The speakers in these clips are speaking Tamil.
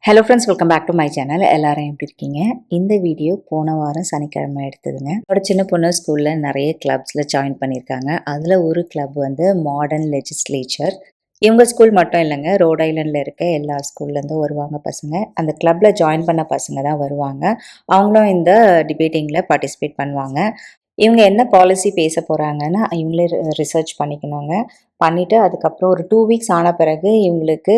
Hello friends, welcome back to my channel. எல்லாரும் எப்படி இருக்கீங்க? இந்த வீடியோ போன வாரம் சனிக்கிழமை எடுத்ததுங்க. என்னோட சின்ன பொண்ணு ஸ்கூலில் நிறைய கிளப்ஸில் ஜாயின் பண்ணியிருக்காங்க. அதில் ஒரு கிளப் வந்து மாடர்ன் லெஜிஸ்லேச்சர். இவங்க ஸ்கூல் மட்டும் இல்லைங்க, ரோட் ஐலண்டில் இருக்க எல்லா ஸ்கூல்லேருந்தும் வருவாங்க பசங்க. அந்த கிளப்பில் ஜாயின் பண்ண பசங்க தான் வருவாங்க. அவங்களும் இந்த டிபேட்டிங்கில் பார்ட்டிசிபேட் பண்ணுவாங்க. இவங்க என்ன பாலிசி பேச போகிறாங்கன்னு இவங்களே ரிசர்ச் பண்ணிக்கணுங்க. பண்ணிவிட்டு அதுக்கப்புறம் ஒரு 2 வீக்ஸ் ஆன பிறகு இவங்களுக்கு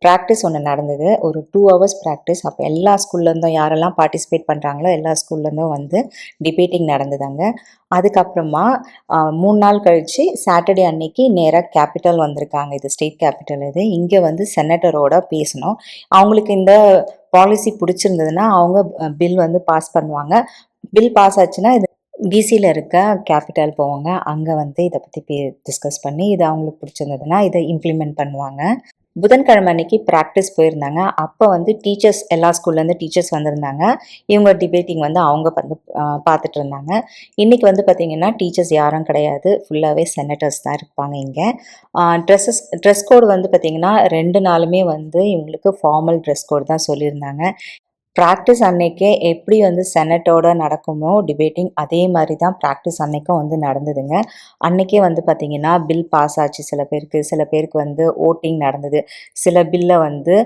ப்ராக்டிஸ் ஒன்று நடந்தது. ஒரு 2 ஹவர்ஸ் ப்ராக்டிஸ். அப்போ எல்லா ஸ்கூல்லேருந்தும் யாரெல்லாம் பார்ட்டிசிபேட் பண்ணுறாங்களோ எல்லா ஸ்கூல்லேருந்தும் வந்து டிபேட்டிங் நடந்ததாங்க. அதுக்கப்புறமா 3 நாள் கழித்து சாட்டர்டே அன்னைக்கு நேராக கேபிட்டல் வந்திருக்காங்க. இது ஸ்டேட் கேபிட்டல். இது இங்கே வந்து செனட்டரோட பேசணும். அவங்களுக்கு இந்த பாலிசி பிடிச்சிருந்ததுன்னா அவங்க பில் வந்து பாஸ் பண்ணுவாங்க. பில் பாஸ் ஆச்சுன்னா இது டிசியில் இருக்க கேபிட்டல் போவாங்க. அங்கே வந்து இதை பற்றி டிஸ்கஸ் பண்ணி இது அவங்களுக்கு பிடிச்சிருந்ததுன்னா இதை இம்ப்ளிமெண்ட் பண்ணுவாங்க. புதன்கிழமை அன்னைக்கு ப்ராக்டிஸ் போயிருந்தாங்க. அப்போ வந்து டீச்சர்ஸ் எல்லா ஸ்கூல்லேருந்து டீச்சர்ஸ் வந்திருந்தாங்க. இவங்க டிபேட்டிங் வந்து அவங்க வந்து பார்த்துட்டு இருந்தாங்க. இன்றைக்கி வந்து பார்த்திங்கன்னா டீச்சர்ஸ் யாரும் கிடையாது, ஃபுல்லாகவே செனட்டர்ஸ் தான் இருப்பாங்க இங்கே. ட்ரெஸ் கோடு வந்து பார்த்திங்கன்னா 2 நாளுமே வந்து இவங்களுக்கு ஃபார்மல் ட்ரெஸ் கோடு தான் சொல்லியிருந்தாங்க. ப்ராக்டிஸ் அன்னைக்கே எப்படி வந்து செனட்டோட நடக்குமோ டிபேட்டிங், அதே மாதிரி தான் ப்ராக்டிஸ் அன்னைக்கும் வந்து நடந்ததுங்க. அன்னைக்கே வந்து பார்த்திங்கன்னா பில் பாஸ் ஆச்சு சில பேருக்கு வந்து ஓட்டிங் நடந்தது. சில பில்லை வந்து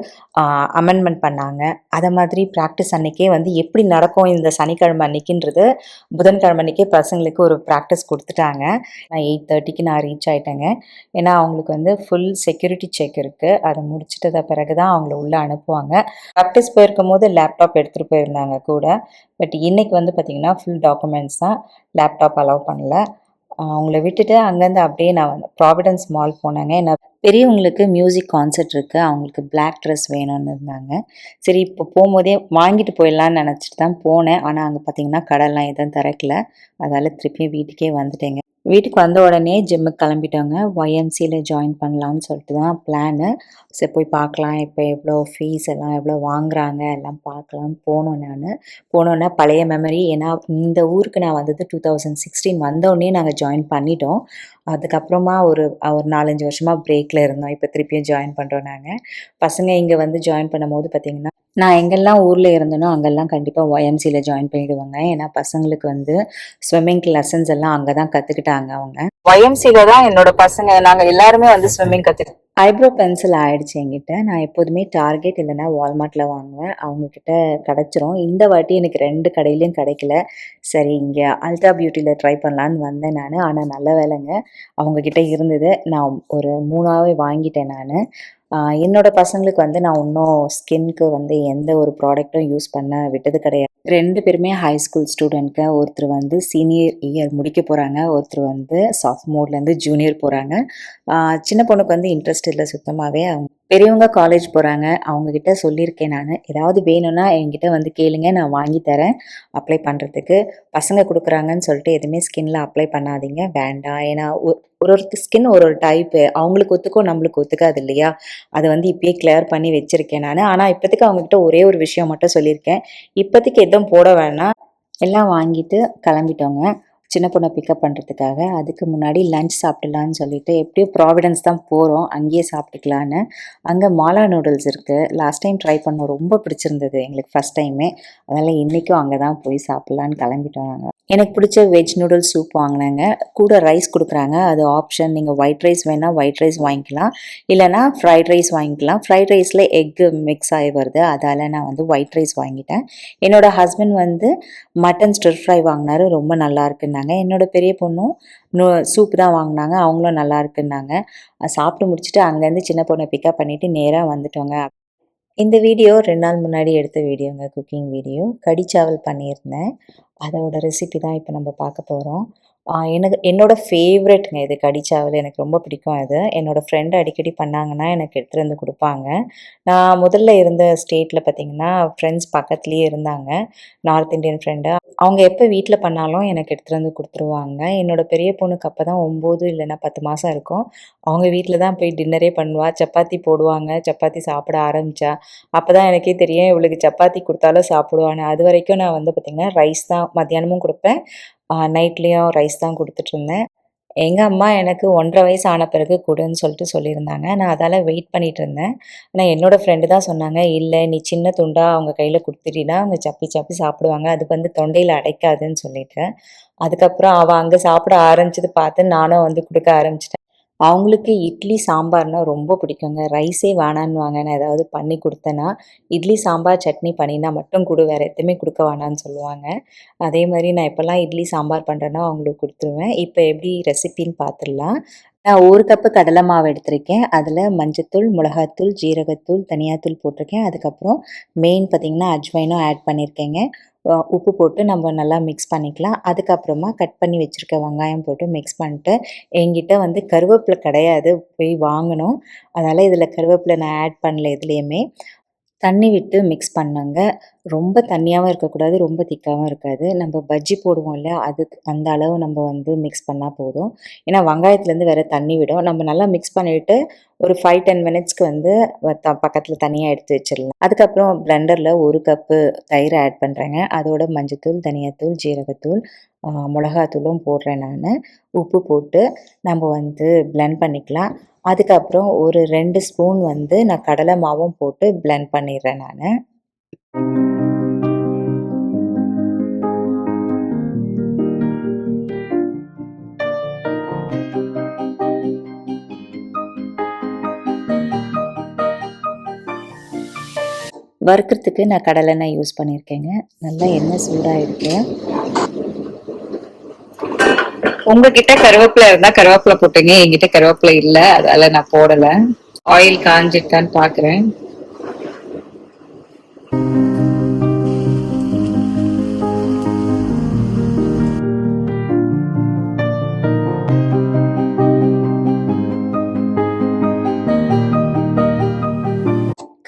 அமெண்ட்மெண்ட் பண்ணாங்க. அதை மாதிரி ப்ராக்டிஸ் அன்னைக்கே வந்து எப்படி நடக்கும் இந்த சனிக்கிழமை அன்னைக்குன்றது புதன்கிழமை அன்னைக்கே பசங்களுக்கு ஒரு ப்ராக்டிஸ் கொடுத்துட்டாங்க. நான் 8:30க்கு நான் ரீச் ஆகிட்டேங்க. ஏன்னா அவங்களுக்கு வந்து ஃபுல் செக்யூரிட்டி செக் இருக்குது. அதை முடிச்சிட்டத பிறகு தான் அவங்கள உள்ளே அனுப்புவாங்க. ப்ராக்டிஸ் போயிருக்கும் போது லேப்டாப் எடுத்துகிட்டு போயிருந்தாங்க கூட. பட் இன்றைக்கி வந்து பார்த்திங்கன்னா ஃபுல் டாக்குமெண்ட்ஸ் தான், லேப்டாப் அலோவ் பண்ணல. அவங்கள விட்டுட்டு அங்கேருந்து அப்படியே நான் வந்து ப்ராவிடன்ஸ் மால் போனாங்க. ஏன்னா பெரியவங்களுக்கு மியூசிக் கான்சர்ட் இருக்குது, அவங்களுக்கு பிளாக் ட்ரெஸ் வேணும்னு இருந்தாங்க. சரி, இப்போ போகும்போதே வாங்கிட்டு போயிடலான்னு நினச்சிட்டு தான் போனேன். ஆனால் அங்கே பார்த்திங்கன்னா கடைலாம் எதுவும் திறக்கல. அதால் திருப்பியும் வீட்டுக்கே வந்துட்டேங்க. வீட்டுக்கு வந்த உடனே ஜிம்முக்கு கிளம்பிட்டோங்க. ஒய்எம்சியில் ஜாயின் பண்ணலான்னு சொல்லிட்டு தான் பிளானு. சரி, போய் பார்க்கலாம், இப்போ எவ்வளோ ஃபீஸ் எல்லாம் எவ்வளோ வாங்குறாங்க எல்லாம் பார்க்கலான்னு போனோம். போனோன்னே பழைய மெமரி. ஏன்னா இந்த ஊருக்கு நான் வந்தது 2016. வந்தோடனே நாங்கள் ஜாயின் பண்ணிட்டோம். அதுக்கப்புறமா ஒரு 4-5 வருஷமாக பிரேக்கில் இருந்தோம். இப்போ திருப்பியும் ஜாயின் பண்ணுறோம் நாங்கள். பசங்க இங்கே வந்து ஜாயின் பண்ணும்போது பார்த்திங்கன்னா நான் எங்கெல்லாம் ஊரில் இருந்தேனோ அங்கெல்லாம் கண்டிப்பாக ஒய்எம்சியில் ஜாயின் பண்ணிவிடுவாங்க. ஏன்னா பசங்களுக்கு வந்து ஸ்விம்மிங் லெசன்ஸ் எல்லாம் அங்கே தான் கற்றுக்கிட்டாங்க அவங்க. ஒய்எம்சியில் தான் என்னோட பசங்க நாங்கள் எல்லாருமே வந்து ஸ்விம்மிங் கற்றுக்கிட்டோம். ஐப்ரோ பென்சில் ஆயிடுச்சு என்கிட்ட. நான் எப்போதுமே டார்கெட் இல்லைன்னா வால்மார்ட்டில் வாங்குவேன். அவங்கக்கிட்ட கிடச்சிரும். இந்த வாட்டி எனக்கு 2 கடையிலையும் கிடைக்கல. சரி, இங்கே அல்ட்ரா பியூட்டியில் ட்ரை பண்ணலான்னு வந்தேன் நான். ஆனால் நல்ல வேலைங்க, அவங்கக்கிட்ட இருந்தது. நான் ஒரு 3ஆவே வாங்கிட்டேன் நான். என்னோட பசங்களுக்கு வந்து நான் இன்னும் ஸ்கின்க்கு வந்து எந்த ஒரு ப்ராடக்ட்டும் யூஸ் பண்ண விட்டது கிடையாது. 2 பேருமே ஹை ஸ்கூல் ஸ்டூடெண்ட்ங்க. ஒருத்தர் வந்து சீனியர் இயர் முடிக்க போகிறாங்க, ஒருத்தர் வந்து சாஃப்ட்மோர்லேருந்து ஜூனியர் போகிறாங்க. சின்ன பொண்ணுக்கு வந்து இன்ட்ரெஸ்ட் இல்லை சுத்தமாகவே. பெரியவங்க காலேஜ் போகிறாங்க. அவங்கக்கிட்ட சொல்லியிருக்கேன் நான், ஏதாவது வேணும்னா என்கிட்ட வந்து கேளுங்க, நான் வாங்கி தரேன் அப்ளை பண்ணுறதுக்கு. பசங்க கொடுக்குறாங்கன்னு சொல்லிட்டு எதுவுமே ஸ்கின்ல அப்ளை பண்ணாதீங்க, வேண்டாம். ஏன்னா ஒரு ஸ்கின் ஒரு டைப்பு, அவங்களுக்கு ஒத்துக்கும் நம்மளுக்கு ஒத்துக்காது இல்லையா? அதை வந்து இப்பயே கிளியர் பண்ணி வச்சுருக்கேன் நான். ஆனால் இப்போதைக்கு அவங்கக்கிட்ட ஒரே ஒரு விஷயம் மட்டும் சொல்லியிருக்கேன், இப்போதைக்கு எதுவும் போட வேணாம். எல்லாம் வாங்கிட்டு கிளம்பிட்டோங்க சின்ன பொண்ணை பிக்கப் பண்ணுறதுக்காக. அதுக்கு முன்னாடி லஞ்ச் சாப்பிடலான்னு சொல்லிட்டு எப்படியும் ப்ராவிடன்ஸ் தான் போகிறோம், அங்கேயே சாப்பிட்டுக்கலான்னு. அங்கே மாலா நூடுல்ஸ் இருக்குது. லாஸ்ட் டைம் ட்ரை பண்ணோம், ரொம்ப பிடிச்சிருந்தது எங்களுக்கு ஃபஸ்ட் டைமே. அதனால் இன்றைக்கும் அங்கே தான் போய் சாப்பிட்லான்னு கிளம்பிட்டோம் நாங்கள். எனக்கு பிடிச்ச வெஜ் நூடுல்ஸ் சூப் வாங்கினாங்க. கூட ரைஸ் கொடுக்குறாங்க, அது ஆப்ஷன். நீங்கள் ஒயிட் ரைஸ் வேணால் ஒயிட் ரைஸ் வாங்கிக்கலாம், இல்லைனா ஃப்ரைட் ரைஸ் வாங்கிக்கலாம். ஃப்ரைட் ரைஸில் எக்கு மிக்ஸ் ஆகி வருது, அதால் நான் வந்து ஒயிட் ரைஸ் வாங்கிட்டேன். என்னோடய ஹஸ்பண்ட் வந்து மட்டன் ஸ்டிர் ஃப்ரை வாங்கினாரு, ரொம்ப நல்லா இருக்குன்னாங்க. என்னோட பெரிய பொண்ணும் சூப் தான் வாங்கினாங்க, அவங்களும் நல்லா இருக்குன்னாங்க. சாப்பிட்டு முடிச்சுட்டு அங்கேருந்து சின்ன பொண்ணை பிக்கப் பண்ணிவிட்டு நேராக வந்துட்டோங்க. இந்த வீடியோ 2 நாள் முன்னாடி எடுத்த வீடியோங்க, குக்கிங் வீடியோ. கடிச்சாவல் பண்ணியிருந்தேன், அதோட ரெசிபி தான் இப்போ நம்ம பார்க்க போகிறோம். என்னோட ஃபேவரெட்ங்க இது கடிச்சாவல், எனக்கு ரொம்ப பிடிக்கும் அது. என்னோடய ஃப்ரெண்டு அடிக்கடி பண்ணாங்கன்னா எனக்கு எடுத்துகிட்டு வந்து கொடுப்பாங்க. நான் முதல்ல இருந்த ஸ்டேட்டில் பார்த்திங்கன்னா ஃப்ரெண்ட்ஸ் பக்கத்துலேயே இருந்தாங்க, நார்த் இந்தியன் ஃப்ரெண்டு. அவங்க எப்போ வீட்டில் பண்ணாலும் எனக்கு எடுத்துகிட்டு வந்து கொடுத்துருவாங்க. என்னோடய பெரிய பொண்ணுக்கு அப்போ தான் 9 இல்லைன்னா 10 மாதம் இருக்கும். அவங்க வீட்டில் தான் போய் டின்னரே பண்ணுவாள். சப்பாத்தி போடுவாங்க, சப்பாத்தி சாப்பிட ஆரம்பித்தா. அப்போ தான் எனக்கே தெரியும் இவளுக்கு சப்பாத்தி கொடுத்தாலும் சாப்பிடுவான்னு. அது வரைக்கும் நான் வந்து பார்த்திங்கன்னா ரைஸ் தான் மத்தியானமும் கொடுப்பேன், நைட்லேயும் ரைஸ் தான் கொடுத்துட்ருந்தேன். எங்கள் அம்மா எனக்கு 1.5 வயசு ஆன பிறகு கொடுன்னு சொல்லிட்டு சொல்லியிருந்தாங்க. நான் அதால் வெயிட் பண்ணிட்டு இருந்தேன். ஆனால் என்னோடய ஃப்ரெண்டு தான் சொன்னாங்க, இல்லை நீ சின்ன துண்டா அவங்க கையில் கொடுத்துட்டீன்னா அவங்க சப்பி சப்பி சாப்பிடுவாங்க, அது வந்து தொண்டையில் அடைக்காதுன்னு சொல்லிட்டு. அதுக்கப்புறம் அவள் அங்கே சாப்பிட ஆரம்பிச்சது பார்த்து நானும் வந்து கொடுக்க ஆரம்பிச்சிட்டேன். அவங்களுக்கு இட்லி சாம்பார்னா ரொம்ப பிடிக்குங்க. ரைஸே வேணான்னுவாங்க. நான் ஏதாவது பண்ணி குடுத்தேன்னா, இட்லி, சாம்பார், சட்னி பண்ணினா மட்டும் குடு, வேற எதுவுமே குடுக்க வேணான்னு சொல்லுவாங்க. அதே மாரி நான் எப்பலாம் இட்லி, சாம்பார் பண்றேனோ அவங்களுக்கு குடுத்துருவேன். இப்ப எப்படி ரெசிபின்னு பார்த்துடலாம். நான் 1 கப்பு கடலை மாவு எடுத்திருக்கேன். அதில மஞ்சத்தூள், மிளகாத்தூள், ஜீரகத்தூள், தனியாத்தூள் போட்டிருக்கேன். அதுக்கப்புறம் மெயின் பார்த்தீங்கன்னா, அஜ்வைனும் ஆட் பண்ணியிருக்கேங்க. உப்பு போட்டு நம்ம நல்லா மிக்ஸ் பண்ணிக்கலாம். அதுக்கப்புறமா கட் பண்ணி வச்சுருக்க வெங்காயம் போட்டு மிக்ஸ் பண்ணிட்டு, என்கிட்ட வந்து கருவேப்பிலை கிடையாது, போய் வாங்கணும். அதனால் இதில் கருவேப்பிலை நான் ஆட் பண்ணல எதுலேயுமே. தண்ணி விட்டு மிக்ஸ் பண்ணேங்க. ரொம்ப தண்ணியாவும் இருக்கக்கூடாது, ரொம்ப திக்காவும் இருக்காது. நம்ம பஜ்ஜி போடுவோம் இல்லையா, அதுக்கு அந்த அளவு நம்ம வந்து மிக்ஸ் பண்ணால் போதும். ஏன்னா வெங்காயத்துலேருந்து வேறு தண்ணி விடும். நம்ம நல்லா மிக்ஸ் பண்ணிவிட்டு ஒரு 5, 10 மினிட்ஸ்க்கு வந்து பக்கத்தில் தனியாக எடுத்து வச்சிடலாம். அதுக்கப்புறம் பிளெண்டரில் 1 கப்பு தயிர் ஆட் பண்ணுறேங்க. அதோட மஞ்சத்தூள், தனியாத்தூள், ஜீரகத்தூள், மிளகாத்தூளும் போடுறேன் நான். உப்பு போட்டு நம்ம வந்து பிளெண்ட் பண்ணிக்கலாம். அதுக்கப்புறம் ஒரு 2 ஸ்பூன் வந்து நான் கடலை மாவும் போட்டு பிளெண்ட் பண்ணிடுறேன் நானு. வறுக்கிறதுக்கு நான் கடலெண்ணெய் யூஸ் பண்ணியிருக்கேங்க. நல்லா எண்ணெய் சூடாயிருக்கு. உங்ககிட்ட கருவேப்பிலை இருந்தா கருவேப்பிலை போட்டுங்க. என்கிட்ட கருவேப்பிலை இல்லை, அதால நான் போடலை. ஆயில் காஞ்சிட்டான்னு பார்க்குறேன்.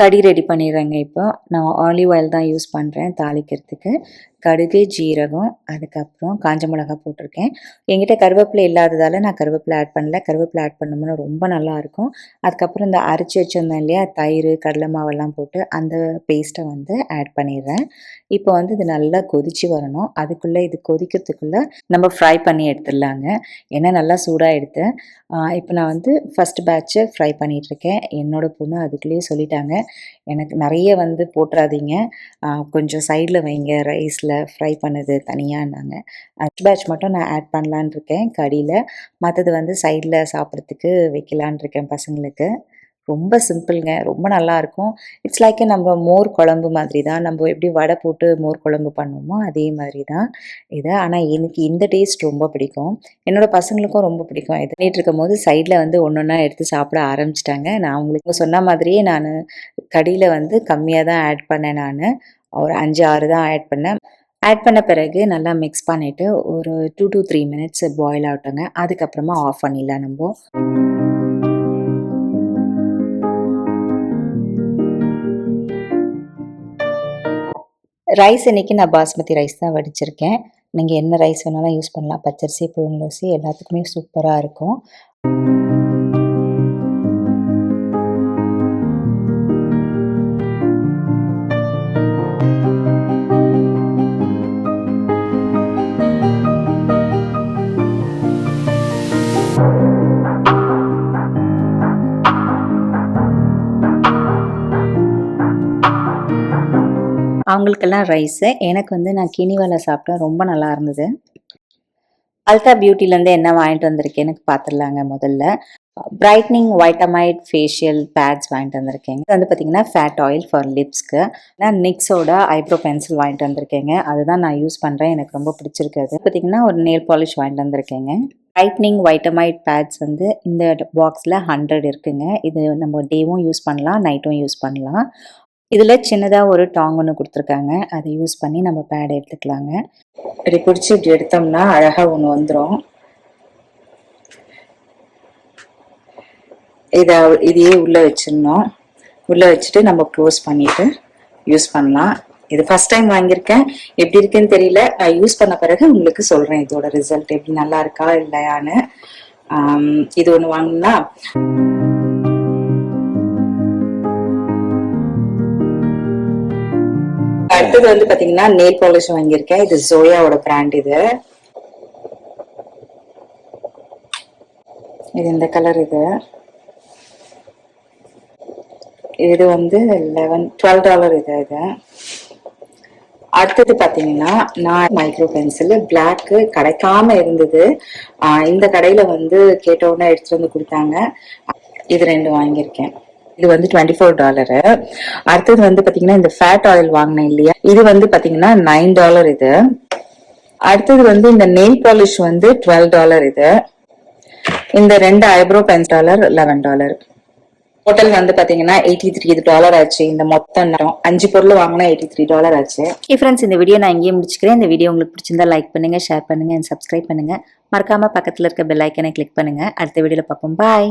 கடி ரெடி பண்ணிடுறேங்க. இப்போ நான் ஆலிவ் ஆயில் தான் யூஸ் பண்ணுறேன் தாளிக்கிறதுக்கு. கடுகு, ஜீரகம், அதுக்கப்புறம் காஞ்ச மிளகா போட்டிருக்கேன். என்கிட்ட கருவேப்பிலை இல்லாததால் நான் கருவேப்பிலை ஆட் பண்ணல. கருவேப்பிலை ஆட் பண்ணோம்னா ரொம்ப நல்லாயிருக்கும். அதுக்கப்புறம் இந்த அரைச்சி வச்சுருந்தேன் இல்லையா, தயிர், கடலை மாவெல்லாம் போட்டு அந்த பேஸ்ட்டை வந்து ஆட் பண்ணிடுறேன். இப்போ வந்து இது நல்லா கொதித்து வரணும். அதுக்குள்ளே இது கொதிக்கிறதுக்குள்ளே நம்ம ஃப்ரை பண்ணி எடுத்துடலாங்க. எண்ணெய் நல்லா சூடாகிடுது. இப்போ நான் வந்து ஃபஸ்ட் பேட்சை ஃப்ரை பண்ணிகிட்ருக்கேன். என்னோடய பொண்ணு அதுக்குள்ளேயே சொல்லிட்டாங்க, எனக்கு நிறைய வந்து போட்டுறாதீங்க, கொஞ்சம் சைடில் வைங்க, ரைஸில் ஃப்ரை பண்ணது தனியான்னாங்க. ஃபஸ்ட் பேட்ச் மட்டும் நான் ஆட் பண்ணலான்னு இருக்கேன் கடியில். மற்றது வந்து சைடில் சாப்பிட்றதுக்கு வைக்கலான் இருக்கேன் பசங்களுக்கு. ரொம்ப சிம்பிளுங்க, ரொம்ப நல்லாயிருக்கும். இட்ஸ் லைக் நம்ம மோர் குழம்பு மாதிரி தான். நம்ம எப்படி வடை போட்டு மோர் குழம்பு பண்ணுவோமோ அதே மாதிரி தான் இது. ஆனால் எனக்கு இந்த டேஸ்ட் ரொம்ப பிடிக்கும். என்னோடய பசங்களுக்கும் ரொம்ப பிடிக்கும். இது பண்ணிகிட்டு இருக்கும்போது சைடில் வந்து ஒன்று ஒன்றா எடுத்து சாப்பிட ஆரம்பிச்சிட்டாங்க. நான் உங்களுக்கு சொன்ன மாதிரியே நான் கடியில் வந்து கம்மியாக தான் ஆட் பண்ணேன். நான் ஒரு 5, 6 தான் ஆட் பண்ணேன். ஆட் பண்ண பிறகு நல்லா மிக்ஸ் பண்ணிவிட்டு ஒரு 2 to 3 மினிட்ஸ் பாயில் ஆகட்டுங்க. அதுக்கப்புறமா ஆஃப் பண்ணிடலாம் நம்ம. ரைஸ் இன்றைக்கி நான் பாஸ்மதி ரைஸ் தான் வடிச்சிருக்கேன். நீங்கள் என்ன ரைஸ் வேணாலும் யூஸ் பண்ணலாம். பச்சரிசி, புழுங்கலரிசி எல்லாத்துக்குமே சூப்பராக இருக்கும். அவங்களுக்கெல்லாம் ரைஸு, எனக்கு வந்து நான் கினிவால சாப்பிட்டேன், ரொம்ப நல்லா இருந்தது. அல்டா பியூட்டிலேருந்து என்ன வாங்கிட்டு வந்திருக்கேன் எனக்கு பார்த்துடலாங்க. முதல்ல பிரைட்னிங் வைட்டமைட் ஃபேஷியல் பேட்ஸ் வாங்கிட்டு வந்திருக்கேங்க. இது வந்து பார்த்தீங்கன்னா ஃபேட் ஆயில் ஃபார் லிப்ஸ்க்கு. நான் நிக்ஸோட ஐப்ரோ பென்சில் வாங்கிட்டு வந்திருக்கேங்க. அதுதான் நான் யூஸ் பண்ணுறேன், எனக்கு ரொம்ப பிடிச்சிருக்கு. அது பார்த்தீங்கன்னா ஒரு நெயில் பாலிஷ் வாங்கிட்டு வந்திருக்கேங்க. பிரைட்னிங் வைட்டமைட் பேட்ஸ் வந்து இந்த பாக்ஸில் 100 இருக்குங்க. இது நம்ம டேவும் யூஸ் பண்ணலாம், நைட்டும் யூஸ் பண்ணலாம். இதில் சின்னதாக ஒரு டாங் ஒன்று கொடுத்துருக்காங்க, அதை யூஸ் பண்ணி நம்ம பேட் எடுத்துக்கலாங்க. இப்படி பிடிச்சி இப்படி எடுத்தோம்னா அழகாக ஒன்று வந்துடும். இதையே உள்ளே வச்சிடணும். உள்ளே வச்சுட்டு நம்ம க்ளோஸ் பண்ணிவிட்டு யூஸ் பண்ணலாம். இது ஃபஸ்ட் டைம் வாங்கியிருக்கேன், எப்படி இருக்குன்னு தெரியல. நான் யூஸ் பண்ண பிறகு உங்களுக்கு சொல்கிறேன் இதோட ரிசல்ட் எப்படி நல்லா இருக்கா இல்லையான்னு. இது ஒன்று வாங்கினா அடுத்தது வந்து பாத்தீங்கன்னா நெயில் பாலிஷ் வாங்கியிருக்கேன். இது ஜோயாவோட பிராண்ட். இது இந்த கலர் இது வந்து $12 இது. அடுத்தது பாத்தீங்கன்னா நான் மைக்ரோ பென்சில் பிளாக் கிடைக்காம இருந்தது. இந்த கடையில வந்து கேட்டவுடனே எடுத்துட்டு வந்து கொடுத்தாங்க. இது 2 வாங்கியிருக்கேன். இது வந்து $24. அடுத்தது வந்து பாத்தீங்கன்னா இந்த ஃபேட் ஆயில் வாங்கினேன் இல்லையா, இது வந்து பாத்தீங்கன்னா $9 இது. அடுத்தது வந்து இந்த நெயில் பாலிஷ் வந்து $12 இது. இந்த 2 ஐப்ரோ பென்சில் $11. டோட்டல் வந்து பாத்தீங்கன்னா $83 ஆச்சு. இந்த மொத்தம் 5 பொருள் வாங்கினா $83 ஆச்சு. ஃப்ரெண்ட்ஸ், இந்த வீடியோ நான் இங்கேயே முடிச்சுக்கிறேன். இந்த வீடியோ உங்களுக்கு பிடிச்சிருந்தா லைக் பண்ணுங்க, ஷேர் பண்ணுங்க, சப்ஸ்கிரைப் பண்ணுங்க. மறக்காம பக்கத்துல இருக்க பெல் ஐக்கனை கிளிக் பண்ணுங்க. அடுத்த வீடியோல பார்ப்போம். பாய்.